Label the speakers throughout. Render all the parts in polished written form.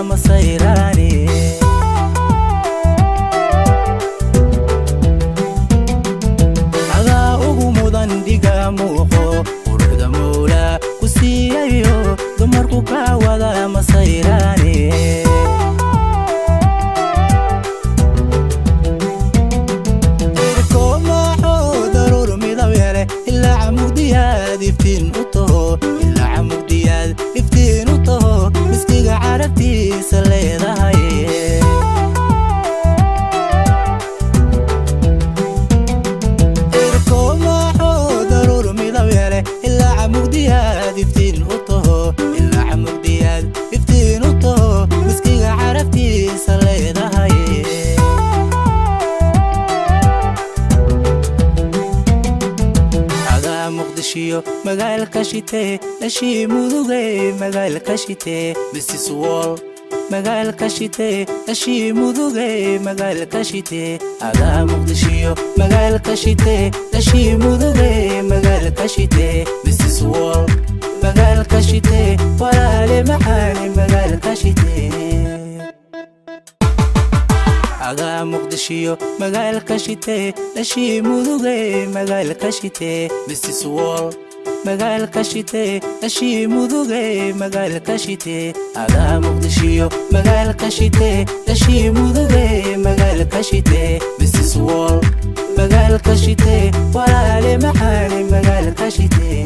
Speaker 1: masayrani aga ugu mudan diga muuqo quruxda mawla ku siiyayo dumarku ka wada masayrani إلا عمود دياد يفتين وطهو إلا عمود دياد يفتين وطهو مسكيق عرفتي سليضة هاي إركو معو ضرور مضويري إلا عمود دياد يفتين وطهو إلا عمود دياد يفتين وطهو مسكيق عرفتي سليضة هاي مقدشيو مقال كشيتي لشي مودوغي مقال كشيتي بسيس وول مقال كشيتي لشي مودوغي مقال كشيتي هذا مقدشيو مقال كشيتي لشي مودوغي مقال كشيتي بسيس وول مقال كشيتي ولا لمحاني مقال كشيتي aga muqdishiyo magaalka shitee lashii mudugay magaalka shitee Mrs. Wall magaalka shitee lashii mudugay magaalka shitee aga muqdishiyo magaalka shitee lashii mudugay magaalka shitee Mrs. Wall magaalka shitee walaale maxaani magaalka shitee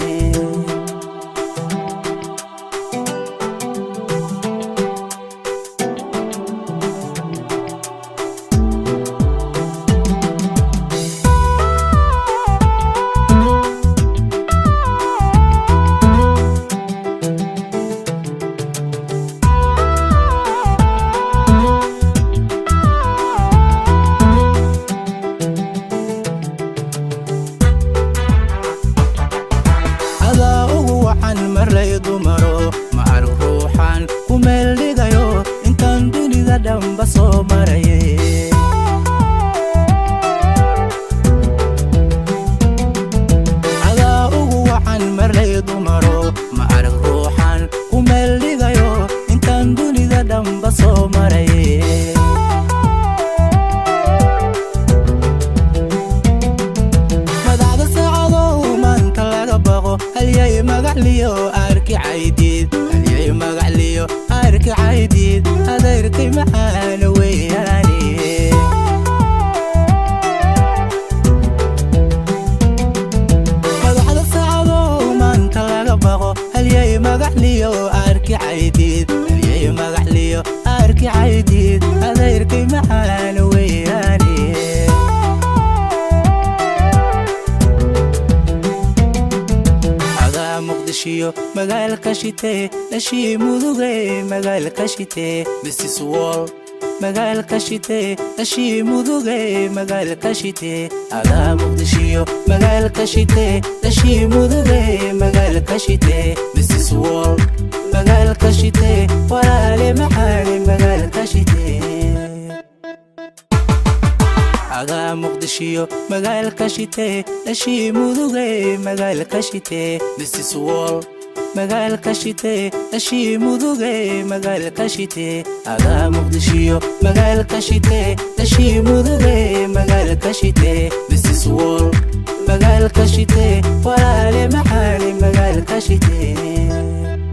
Speaker 1: dumaro macruuf ruuxan ku meel dhigayo intaan dunida dhanba soo marayay adaa ugu wacan marlay dumaro macruuf ruuxan ku meel dhigayo intaan dunida dhanba soo marayay madaxda saacado maanta laga baqo halyay magacliyo عيديد هلي مقعليو أرك عيديد هذا يركي معانا وياني مقعد الصعبو ما انت لقبغو هلي مقعليو أرك عيديد هلي مقعليو أرك عيديد هذا يركي معانا وياني مقدشيو magaalka shitee lashii mudugay magaalka shitee Mrs. Wall magaalka shitee lashii mudugay magaalka shitee aga muqdishiyo magaalka shitee lashii mudugay magaalka shitee Mrs. Wall magaalka shitee walaale maxaani magaalka shitee aga muqdishiyo magaalka shitee lashii mudugay magaalka shitee Mrs. Wall magaalka shitee lashii mudugay magaalka shitee aga muqdishiyo magaalka shitee lashii mudugay magaalka shitee Mrs. Wall magaalka shitee walaale maxaani magaalka shitee